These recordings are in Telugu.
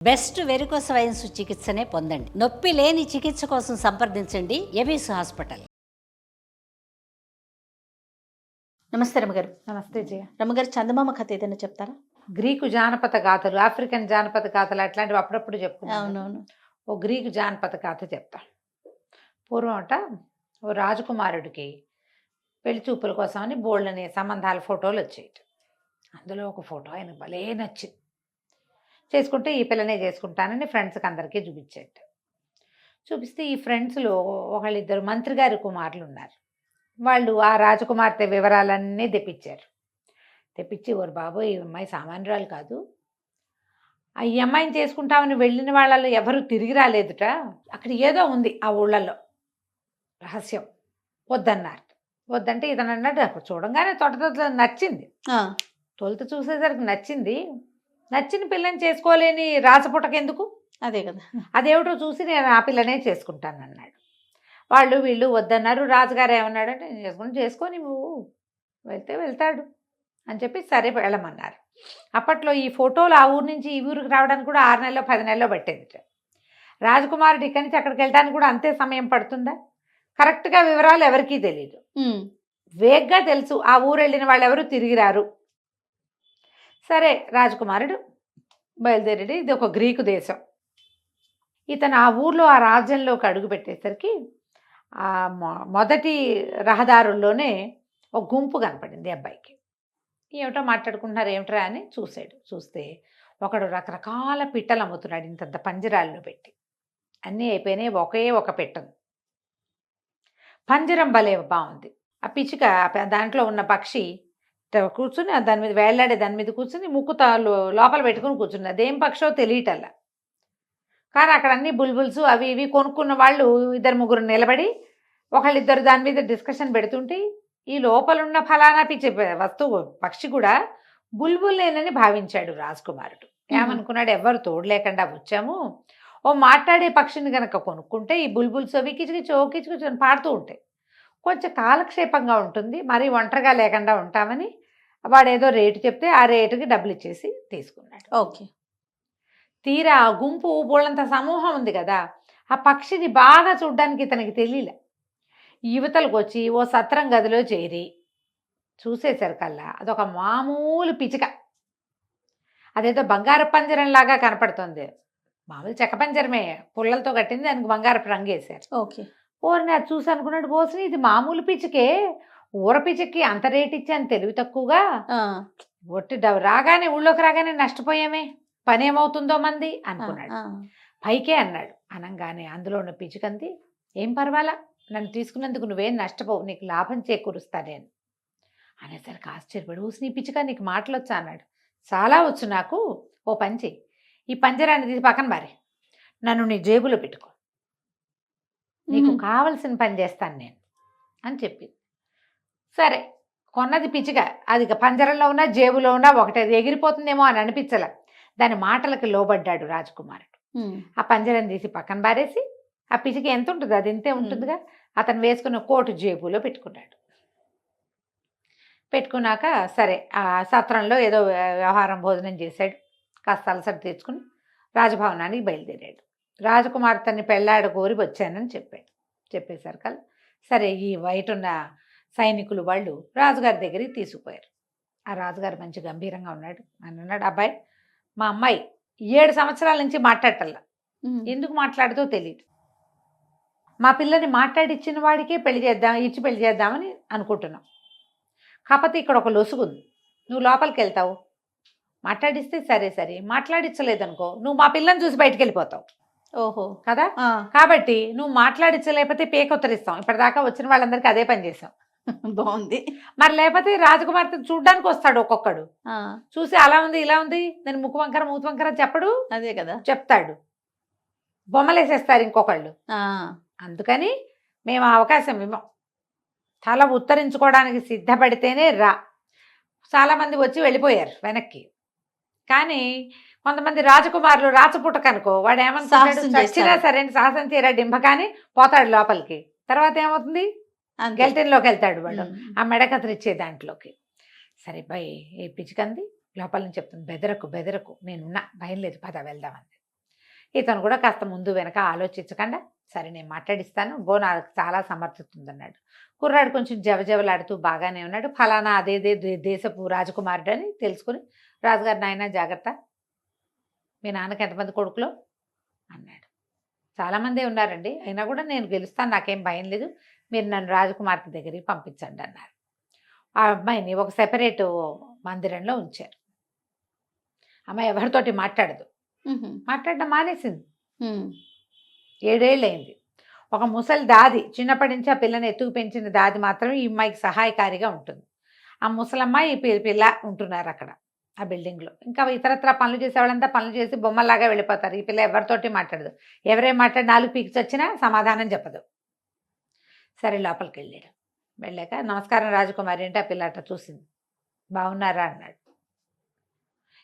బెస్ట్ వెరికోస్ వెయిన్స్ చికిత్సనే పొందండి. నొప్పి లేని చికిత్స కోసం సంప్రదించండి ఎబిస్ హాస్పిటల్. నమస్తే రమగారు. నమస్తే జయ. రమగారు, చందమామ కథ ఏదైనా చెప్తారా? గ్రీకు జానపద గాథలు, ఆఫ్రికన్ జానపద గాథలు అట్లాంటివి అప్పుడప్పుడు చెప్పుకున్నాను. అవునవును. ఓ గ్రీకు జానపద గాథ చెప్తా. పూర్వం ఓ రాజకుమారుడికి పెళ్లి చూపుల కోసమని బోల్డని సంబంధాల ఫోటోలు వచ్చాయి. అందులో ఒక ఫోటో ఆయన భలే నచ్చింది. చేసుకుంటే ఈ పిల్లనే చేసుకుంటానని ఫ్రెండ్స్కి అందరికీ చూపించేట. చూపిస్తే ఈ ఫ్రెండ్స్లో ఒకళ్ళిద్దరు మంత్రి గారి కుమారులు ఉన్నారు. వాళ్ళు ఆ రాజకుమార్తె వివరాలన్నీ తెప్పించారు. తెప్పించి, ఓరు బాబు, ఈ అమ్మాయి సామాన్యురాలు కాదు, ఈ అమ్మాయిని చేసుకుంటామని వెళ్ళిన వాళ్ళలో ఎవరు తిరిగి రాలేదుట, అక్కడ ఏదో ఉంది ఆ ఊళ్ళల్లో రహస్యం, వద్దన్నారు. వద్దంటే ఇతను అన్నాడు, అప్పుడు చూడంగానే తొట నచ్చింది. తొలుత చూసేసరికి నచ్చింది. నచ్చిన పిల్లని చేసుకోలేని రాసపుటకెందుకు, అదే కదా, అదేమిటో చూసి నేను ఆ పిల్లనే చేసుకుంటాను అన్నాడు. వాళ్ళు వీళ్ళు వద్దన్నారు. రాజుగారు ఏమన్నాడంటే, నేను చేసుకొని నువ్వు వెళ్తాడు అని చెప్పి సరే వెళ్ళమన్నారు. అప్పట్లో ఈ ఫోటోలు ఆ ఊరు నుంచి ఈ ఊరికి రావడానికి కూడా 6 నెలలో 10 నెలలో పట్టేది. రాజకుమారుడు ఇక్కడి నుంచి అక్కడికి వెళ్ళడానికి కూడా అంతే సమయం పడుతుందా? కరెక్ట్గా వివరాలు ఎవరికీ తెలియదు. వేగ్గా తెలుసు ఆ ఊరు వెళ్ళిన వాళ్ళు ఎవరు తిరిగి రారు. సరే, రాజకుమారుడు బయలుదేరాడు. ఇది ఒక గ్రీకు దేశం. ఇతను ఆ ఊర్లో ఆ రాజ్యంలోకి అడుగు పెట్టేసరికి ఆ మొదటి రహదారుల్లోనే ఒక గుంపు కనపడింది అబ్బాయికి. ఏమిటో మాట్లాడుకుంటున్నారు, ఏమిట్రా అని చూశాడు. చూస్తే ఒకడు రకరకాల పిట్టలు అమ్ముతున్నాడు, ఇంతంత పంజరాల్లో పెట్టి. అన్నీ అయిపోయినాయి, ఒకే ఒక పెట్టను. పంజరం భలే బాగుంది. ఆ పిచ్చుక దాంట్లో ఉన్న పక్షి కూర్చుని దాని మీద వేళ్లాడే దాని మీద కూర్చుని ముక్కు లోపల పెట్టుకుని కూర్చుని, అదేం పక్షో తెలియటల్లా. కానీ అక్కడ అన్ని బుల్బుల్స్ అవి ఇవి కొనుక్కున్న వాళ్ళు 2-3 నిలబడి ఒకళ్ళిద్దరు దాని మీద డిస్కషన్ పెడుతుంటే, ఈ లోపలున్న ఫలానా పిచ్చి వస్తువు పక్షి కూడా బుల్బుల్నేనని భావించాడు రాజకుమారుడు. ఏమనుకున్నాడు, ఎవరు తోడు లేకుండా వచ్చాము, ఓ మాట్లాడే పక్షిని కనుక కొనుక్కుంటే ఈ బుల్బుల్స్ అవి కిచుకిచు పాడుతూ ఉంటాయి, కొంచెం కాలక్షేపంగా ఉంటుంది, మరీ ఒంటరిగా లేకుండా ఉంటామని వాడు ఏదో రేటు చెప్తే ఆ రేటుకి డబ్బులు ఇచ్చేసి తీసుకున్నాడు. ఓకే. తీరా ఆ గుంపు బోళ్ళంత సమూహం ఉంది కదా, ఆ పక్షిని బాగా చూడ్డానికి ఇతనికి తెలియలే. యువతలకు వచ్చి ఓ సత్రం గదిలో చేరి చూసేసరికల్లా అదొక మామూలు పిచ్చిక. అదేదో బంగారు పంజరంలాగా కనపడుతుంది. మామూలు చెక్క పంజరమే, పుల్లలతో కట్టింది, దానికి బంగారపు రంగు వేశారు. ఓకే. ఓరిని అది చూసి అనుకున్నాడు, పోసి ఇది మామూలు పిచ్చికే, ఊర పిచ్చికి అంత రేటు ఇచ్చాను తెలివి తక్కువగా, ఒట్టి రాగానే ఊళ్ళోకి రాగానే నష్టపోయామే, పని ఏమవుతుందో మంది అనుకున్నాడు. పైకే అన్నాడు. అనంగానే అందులో ఉన్న పిచ్చికంది, ఏం పర్వాలా, నన్ను తీసుకున్నందుకు నువ్వేం నష్టపోవు, నీకు లాభం చేకూరుస్తా నేను అనేసరికి ఆశ్చర్యపడి, ఊసి నీ పిచ్చిక నీకు మాటలు వచ్చా అన్నాడు. చాలా వచ్చు నాకు, ఓ పంచి, ఈ పంజరాన్ని తీసి పక్కన మారి నన్ను నీ జేబులో పెట్టుకో, నీకు కావలసిన పని చేస్తాను నేను అని చెప్పింది. సరే, కొన్నది పిచ్చిగా, అది పంజరంలో ఉన్నా జేబులో ఉన్నా ఒకటే, అది ఎగిరిపోతుందేమో అని అనిపించలే. దాని మాటలకు లోబడ్డాడు రాజకుమారుడు. ఆ పంజరం తీసి పక్కన బారేసి, ఆ పిచ్చిక ఎంత ఉంటుంది, అది ఇంతే ఉంటుందిగా, అతను వేసుకున్న కోటు జేబులో పెట్టుకున్నాడు. పెట్టుకున్నాక సరే, ఆ సత్రంలో ఏదో వ్యవహారం భోజనం చేశాడు, కాస్త అలసట తెచ్చుకుని రాజభవనానికి బయలుదేరాడు. రాజకుమార్తెని పెళ్ళాడ కోరి వచ్చానని చెప్పాడు. చెప్పేసరికి సరే, ఈ బయట ఉన్న సైనికులు వాళ్ళు రాజుగారి దగ్గరికి తీసుకుపోయారు. ఆ రాజుగారు మంచి గంభీరంగా ఉన్నాడు. అన్నాడు, అబ్బాయి, మా అమ్మాయి 7 సంవత్సరాల నుంచి మాట్లాడటల్లా, ఎందుకు మాట్లాడుతో తెలియదు, మా పిల్లని మాట్లాడిచ్చిన వాడికే ఇచ్చి పెళ్లి చేద్దామని అనుకుంటున్నాం. కాకపోతే ఇక్కడ ఒక లొసుగుంది, నువ్వు లోపలికి వెళ్తావు, మాట్లాడిస్తే సరే, మాట్లాడించలేదనుకో నువ్వు మా పిల్లని చూసి బయటికి వెళ్ళిపోతావు. ఓహో కదా, కాబట్టి నువ్వు మాట్లాడించలేకపోతే పేకొత్తరిస్తాం. ఇప్పటిదాకా వచ్చిన వాళ్ళందరికీ అదే పని చేసాం. బాగుంది. మరి లేకపోతే రాజకుమార్తె చూడ్డానికి వస్తాడు ఒక్కొక్కడు, చూసి అలా ఉంది ఇలా ఉంది, నేను ముక్కు వంకర మూతి వంకర చెప్పడు, అదే కదా చెప్తాడు, బొమ్మలేసేస్తారు ఇంకొకళ్ళు. అందుకని మేము ఆ అవకాశం ఇవ్వం, తల ఉత్తరించుకోవడానికి సిద్ధపడితేనే రా. చాలామంది వచ్చి వెళ్ళిపోయారు వెనక్కి. కానీ కొంతమంది రాజకుమారులు రాచపుటకనుకో, వాడు ఏమనుకుంటాడు, చచ్చినా సరే సాహసం తీరా డింభకాని పోతాడు లోపలికి. తర్వాత ఏమవుతుంది, గెల్టెన్లోకి వెళ్తాడు వాడు, ఆ మెడకత్రిచ్చే దాంట్లోకి. సరే భయ్, ఏ పిచ్చికంది లోపల నుంచి చెప్తుంది, బెదరకు నేనున్నా, భయం లేదు, పద వెళ్దామంది. ఇతను కూడా కాస్త ముందు వెనక ఆలోచించకుండా సరే నేను మాట్లాడిస్తాను, నాకు చాలా సమర్థత ఉందన్నాడు. కుర్రాడు కొంచెం జవజవలాడుతూ బాగానే ఉన్నాడు. ఫలానా అదేదే దేశపు రాజకుమారుడు అని తెలుసుకుని రాజుగారు, నాయన జాగ్రత్త, మీ నాన్నకి ఎంతమంది కొడుకులో అన్నాడు. చాలామందే ఉన్నారండి, అయినా కూడా నేను గెలుస్తాను, నాకేం భయం లేదు, మీరు నన్ను రాజకుమార్తె దగ్గరికి పంపించండి అన్నారు. ఆ అమ్మాయిని ఒక సెపరేట్ మందిరంలో ఉంచారు. అమ్మాయి ఎవరితోటి మాట్లాడదు, మాట్లాడడం మానేసింది. 7 ఏళ్ళు అయింది. ఒక ముసలి దాది, చిన్నప్పటి నుంచి ఆ పిల్లని ఎత్తుకు పెంచిన దాది మాత్రం ఈ అమ్మాయికి సహాయకారిగా ఉంటుంది. ఆ ముసలమ్మాయి ఈ పిల్ల ఉంటున్నారు అక్కడ ఆ బిల్డింగ్లో. ఇంకా ఇతరత్ర పనులు చేసేవాళ్ళంతా పనులు చేసి బొమ్మలాగా వెళ్ళిపోతారు. ఈ పిల్ల ఎవరితోటి మాట్లాడదు, ఎవరేం మాట్లాడి 4 పీక్స్ వచ్చినా సమాధానం చెప్పదు. సరే లోపలికి వెళ్ళాడు. వెళ్ళాక నమస్కారం రాజకుమారి అంటే ఆ పిల్ల అట్లా చూసింది. బాగున్నారా అన్నాడు.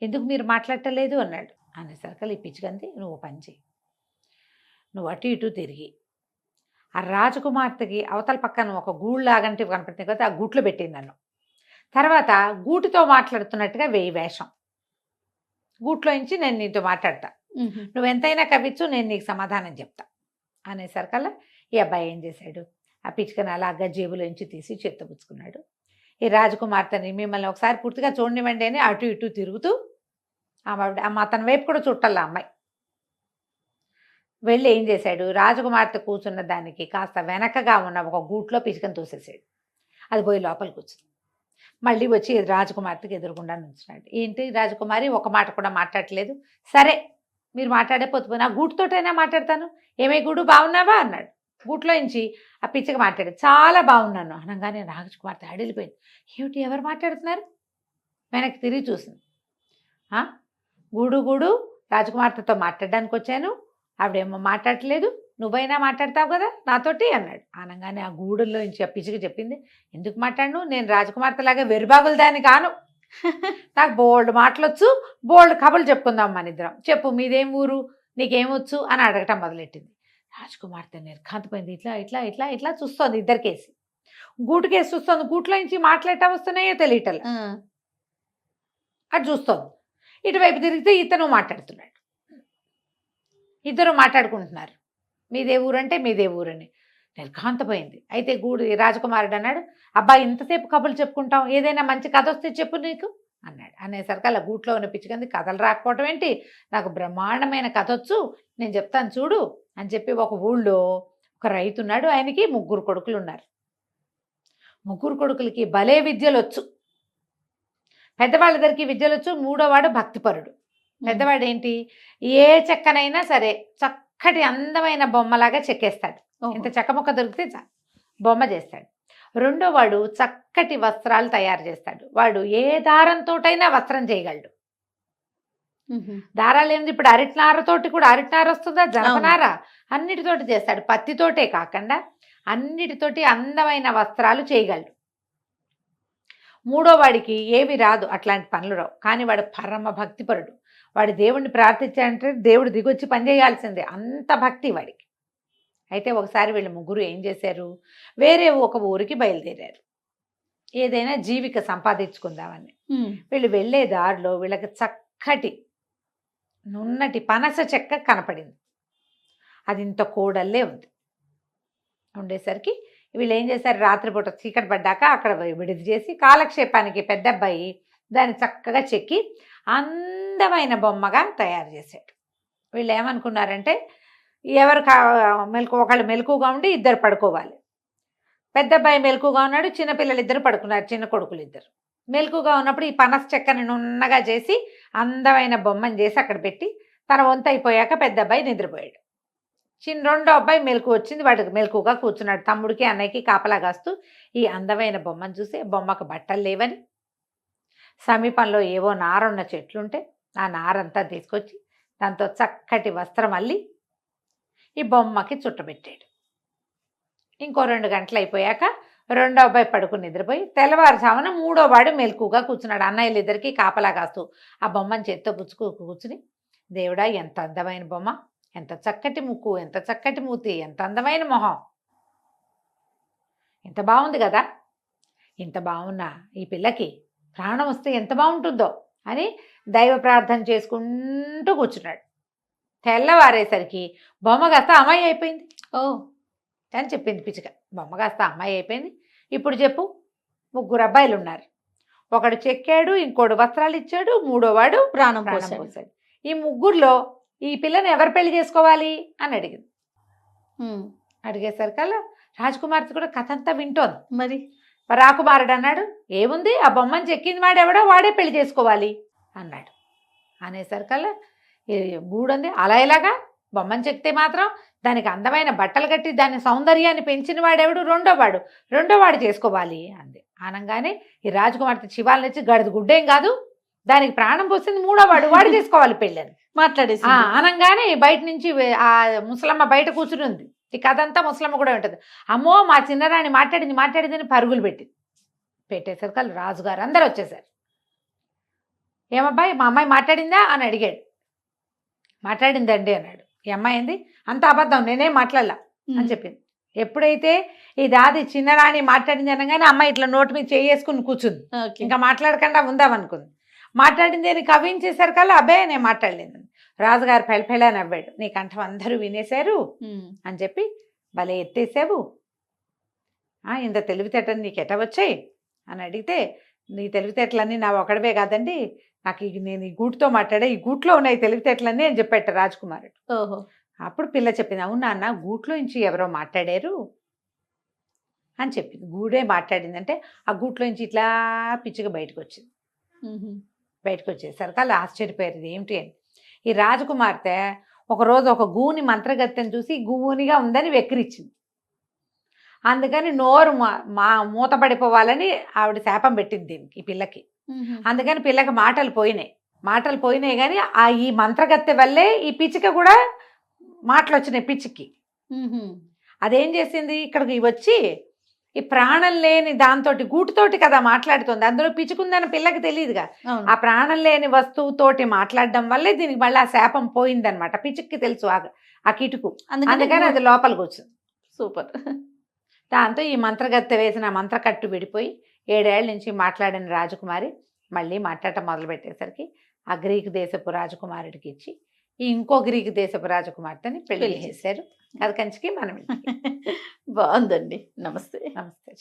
ఎందుకు మీరు మాట్లాడటలేదు అన్నాడు. అనేసరికి ఈ పిచ్చికంది, నువ్వు పని చేయి, నువ్వు అటు ఇటు తిరిగి ఆ రాజకుమార్తెకి అవతల పక్కన ఒక గూళ్ళలాగంటి కనపడుతుంది కదా, ఆ గూట్లో పెట్టింది నన్ను. తర్వాత గూటితో మాట్లాడుతున్నట్టుగా వేయి వేషం, గూట్లో నుంచి నేను నీతో మాట్లాడతా, నువ్వు ఎంతైనా కవిచ్చు, నేను నీకు సమాధానం చెప్తా అనేసరికల్లా ఈ అబ్బాయి ఏం చేశాడు, ఆ పిచ్చుకని అలాగా జేబులోంచి తీసి చేత్తపుచ్చుకున్నాడు. ఈ రాజకుమార్తెని మిమ్మల్ని ఒకసారి పూర్తిగా చూడనివ్వండి అని అటు ఇటు తిరుగుతూ అతని వైపు కూడా చుట్టాల అమ్మాయి వెళ్ళి ఏం చేశాడు, రాజకుమార్తె కూర్చున్న దానికి కాస్త వెనకగా ఉన్న ఒక గూట్లో పిచ్చుకని తోసేసాడు. అది పోయి లోపలికి కూర్చుంది. మళ్ళీ వచ్చి రాజకుమార్తెకి ఎదురుకుండా నుంచున్నాడు. ఏంటి రాజకుమారి ఒక మాట కూడా మాట్లాడట్లేదు, సరే మీరు మాట్లాడేపోతే నా గూటుతోటైనా మాట్లాడతాను, ఏమే గూడు బాగున్నావా అన్నాడు. గూట్లో నుంచి ఆ పిచ్చక మాట్లాడాడు. చాలా బాగున్నాను అనగానే రాజకుమార్తె అడిలిపోయింది. ఏమిటి ఎవరు మాట్లాడుతున్నారు, వెనక్కి తిరిగి చూసింది. గూడు గూడు రాజకుమార్తెతో మాట్లాడడానికి వచ్చాను, ఆవిడేమో మాట్లాడట్లేదు, నువ్వైనా మాట్లాడతావు కదా నాతోటి అన్నాడు. అనగానే ఆ గూడుల్లో నుంచి ఆ పిచ్చిక చెప్పింది, ఎందుకు మాట్లాడను, నేను రాజకుమార్తెలాగా వెరుబాగులు దాన్ని కాను, నాకు బోల్డ్ మాటలొచ్చు, బోల్డ్ కబుర్లు చెప్పుకుందాం మన ఇద్దరం, చెప్పు మీదేం ఊరు, నీకేమొచ్చు అని అడగటం మొదలెట్టింది. రాజకుమార్తె నిర్ఘాంతపోయింది. ఇట్లా ఇట్లా ఇట్లా ఇట్లా చూస్తోంది, ఇద్దరికేసి గూటుకేసి చూస్తోంది. గూట్లో నుంచి మాట్లాడటం వస్తున్నాయో తెలియటల్, అటు చూస్తోంది. ఇటువైపు తిరిగితే ఇతను మాట్లాడుతున్నాడు, ఇద్దరు మాట్లాడుకుంటున్నారు. మీదే ఊరంటే మీదే ఊరని నిర్ఘాంతపోయింది. అయితే రాజకుమారుడు అన్నాడు, అబ్బాయి ఇంతసేపు కబుర్లు చెప్పుకుంటాం, ఏదైనా మంచి కథ వస్తే చెప్పు నీకు అన్నాడు. అనేసరికి అలా గూట్లో ఉన్న పిచ్చుకంది, కథలు రాకపోవటం ఏంటి, నాకు బ్రహ్మాండమైన కథ వచ్చు, నేను చెప్తాను చూడు అని చెప్పి ఒక ఊళ్ళో ఒక రైతు ఉన్నాడు. ఆయనకి 3 కొడుకులు ఉన్నారు. 3 కొడుకులకి భలే విద్యలు వచ్చు. పెద్దవాళ్ళ దగ్గరికి విద్యలు వచ్చు. 3వవాడు భక్తిపరుడు. పెద్దవాడు ఏంటి, ఏ చెక్కనైనా సరే చక్కటి అందమైన బొమ్మలాగా చెక్కేస్తాడు. ఇంత చెక్క మొక్క దొరికితే బొమ్మ చేస్తాడు. 2వవాడు చక్కటి వస్త్రాలు తయారు చేస్తాడు. వాడు ఏ దారంతోటైనా వస్త్రం చేయగలడు. దారాలు ఏంది, ఇప్పుడు అరటినారతోటి కూడా అరటినార వస్తుందా, జనపనార, అన్నిటితోటి చేస్తాడు. పత్తితోటే కాకుండా అన్నిటితోటి అందమైన వస్త్రాలు చేయగలడు. 3వవాడికి ఏవి రాదు, అట్లాంటి పనులు రావు. కానీ వాడు పరమ భక్తిపరుడు. వాడు దేవుణ్ణి ప్రార్థించాలంటే దేవుడు దిగొచ్చి పనిచేయాల్సిందే, అంత భక్తి వాడికి. అయితే ఒకసారి వీళ్ళు 3 ఏం చేశారు, వేరే ఒక ఊరికి బయలుదేరారు, ఏదైనా జీవిక సంపాదించుకుందామని. వీళ్ళు వెళ్ళే దారిలో వీళ్ళకి చక్కటి నున్నటి పనస చెక్క కనపడింది. అది ఇంత కోడల్లే ఉంది. ఉండేసరికి వీళ్ళు ఏం చేశారు, రాత్రిపూట చీకటి పడ్డాక అక్కడ విడిది చేసి కాలక్షేపానికి పెద్ద అబ్బాయి దాన్ని చక్కగా చెక్కి అందమైన బొమ్మగా తయారు చేశాడు. వీళ్ళు ఏమనుకున్నారంటే, ఎవరు ఒకళ్ళు మెలకుగా ఉండి ఇద్దరు పడుకోవాలి. పెద్ద అబ్బాయి మెలకుగా ఉన్నాడు, చిన్నపిల్లలు ఇద్దరు పడుకున్నారు, చిన్న కొడుకులు ఇద్దరు. మెలకుగా ఉన్నప్పుడు ఈ పనస చెక్కని నున్నగా చేసి అందమైన బొమ్మను చేసి అక్కడ పెట్టి తన వంత అయిపోయాక పెద్ద అబ్బాయి నిద్రపోయాడు. రెండో అబ్బాయి మెలకు వచ్చింది, వాడికి మెలకుగా కూర్చున్నాడు. తమ్ముడికి అన్నయ్యకి కాపలా కాస్తూ ఈ అందమైన బొమ్మను చూసి, బొమ్మకు బట్టలు లేవని సమీపంలో ఏవో నారున్న చెట్లుంటే ఆ నారంతా తీసుకొచ్చి దాంతో చక్కటి వస్త్రం అల్లి ఈ బొమ్మకి చుట్టబెట్టాడు. ఇంకో 2 గంటలు అయిపోయాక రెండో అబ్బాయి పడుకుని నిద్రపోయి తెల్లవారుజామున 3వవాడు మెలకుగా కూర్చున్నాడు. అన్నయ్యలు ఇద్దరికి కాపలా కాస్తూ ఆ బొమ్మను చేత్తో కూర్చుని, దేవుడా ఎంత అందమైన బొమ్మ, ఎంత చక్కటి ముక్కు, ఎంత చక్కటి మూతి, ఎంత అందమైన మొహం, ఎంత బాగుంది కదా, ఇంత బాగున్నా ఈ పిల్లకి ప్రాణం వస్తే ఎంత బాగుంటుందో అని దైవ ప్రార్థన చేసుకుంటూ కూర్చున్నాడు. తెల్లవారేసరికి బొమ్మ కాస్త అమ్మాయి అయిపోయింది ఓ అని చెప్పింది పిచ్చుక. బొమ్మ కాస్త అమ్మాయి అయిపోయింది. ఇప్పుడు చెప్పు, 3 అబ్బాయిలు ఉన్నారు. ఒకడు చెక్కాడు, ఇంకోడు వస్త్రాలు ఇచ్చాడు, మూడోవాడు ప్రాణం ప్రాణం పోసాడు. పోసాడు. ఈ 3లో ఈ పిల్లని ఎవరు పెళ్లి చేసుకోవాలి అని అడిగింది. ఉమ్. అడిగేసరికల్లా రాజకుమార్తె కూడా కథ అంతా వింటోంది. మరి రాకుమారుడు అన్నాడు, ఏముంది, ఆ బొమ్మని చెక్కింది వాడెవడో వాడే పెళ్లి చేసుకోవాలి అన్నాడు. అనేసరికల్లా గూడుంది, అలా ఎలాగా, బొమ్మని చెక్కితే మాత్రం దానికి అందమైన బట్టలు కట్టి దాని సౌందర్యాన్ని పెంచిన వాడెవడు, రెండోవాడు చేసుకోవాలి అంది. అనగానే ఈ రాజకుమార్తె శివాలు నచ్చి, గడిది గుడ్డేం కాదు, దానికి ప్రాణం పోసింది మూడోవాడు, వాడు చేసుకోవాలి పెళ్ళి అని మాట్లాడేసి అనగానే బయట నుంచి ఆ ముసలమ్మ బయట కూర్చుని ఉంది. ఈ కథ అంతా ముసలమ్మ కూడా ఉంటుంది. అమ్మో మా చిన్నరాణి మాట్లాడిందని పరుగులు పెట్టేసరికి రాజుగారు అందరు వచ్చేసారు. ఏమబ్బాయి, మా అమ్మాయి మాట్లాడిందా అని అడిగాడు. మాట్లాడిందండి అన్నాడు. ఈ అమ్మాయి ఏంది, అంత అబద్ధం, నేనేం మాట్లాడలా అని చెప్పింది. ఎప్పుడైతే ఈ దాది చిన్నరాణి మాట్లాడింది అనగానే అమ్మాయి ఇట్లా నోటి మీద చేసుకుని కూర్చుంది. ఇంకా మాట్లాడకుండా ఉందామనుకుంది. మాట్లాడింది అని కవించేసరికల్లా అబ్బే నేను మాట్లాడలేదు. రాజుగారు పెళ్ళ నవ్వాడు. నీ కంఠం అందరూ వినేశారు అని చెప్పి, భలే ఎత్తేసావు, ఇంత తెలివితేటలు నీకు ఎట వచ్చాయి అని అడిగితే, నీ తెలివితేటలన్నీ నా ఒకడవే కాదండి, నాకు నేను ఈ గూటుతో మాట్లాడే, ఈ గూట్లో ఉన్నాయి తెలివితేటలన్నీ అని చెప్పాట రాజకుమారుడు. ఓహో. అప్పుడు పిల్ల చెప్పింది, అవునా అన్న, గూట్లో నుంచి ఎవరో మాట్లాడారు అని చెప్పింది. గూడే మాట్లాడిందంటే ఆ గూట్లో నుంచి ఇట్లా పిచ్చిగా బయటకు వచ్చింది. బయటకు వచ్చేసరికి అలా ఆశ్చర్యపోయారు, ఏమిటి అని. ఈ రాజకుమార్తె ఒకరోజు ఒక గూని మంత్రగత్తెని చూసి గూనిగా ఉందని వెక్కిరిచ్చింది. అందుకని నోరు మూతపడిపోవాలని ఆవిడ శాపం పెట్టింది దీనికి, ఈ పిల్లకి. అందుకని పిల్లకి మాటలు పోయినాయి కానీ ఈ మంత్రగత్తె వల్లే ఈ పిచ్చిక కూడా మాటలు వచ్చినాయి పిచ్చికి. అదేం చేసింది, ఇక్కడికి వచ్చి ఈ ప్రాణం లేని దాంతో గూటుతోటి కదా మాట్లాడుతుంది, అందులో పిచ్చుకుందని పిల్లకి తెలియదుగా. ఆ ప్రాణం లేని వస్తువుతోటి మాట్లాడడం వల్లే దీనికి మళ్ళీ ఆ శాపం పోయిందనమాట. పిచ్చికి తెలుసు ఆ కిటుకు, అందుకని అది లోపలికి వచ్చింది. సూపర్. దాంతో ఈ మంత్రగత్తె వేసిన మంత్రకట్టు విడిపోయి 7 ఏళ్ల నుంచి మాట్లాడిన రాజకుమారి మళ్ళీ మాట్లాడటం మొదలుపెట్టేసరికి ఆ గ్రీకు దేశపు రాజకుమారుడికి ఇచ్చి ఇంకో గ్రీకు దేశపు రాజకుమార్తెని పెళ్లి చేశారు. అది కంచికి మనం బాగుందండి. నమస్తే. నమస్తే.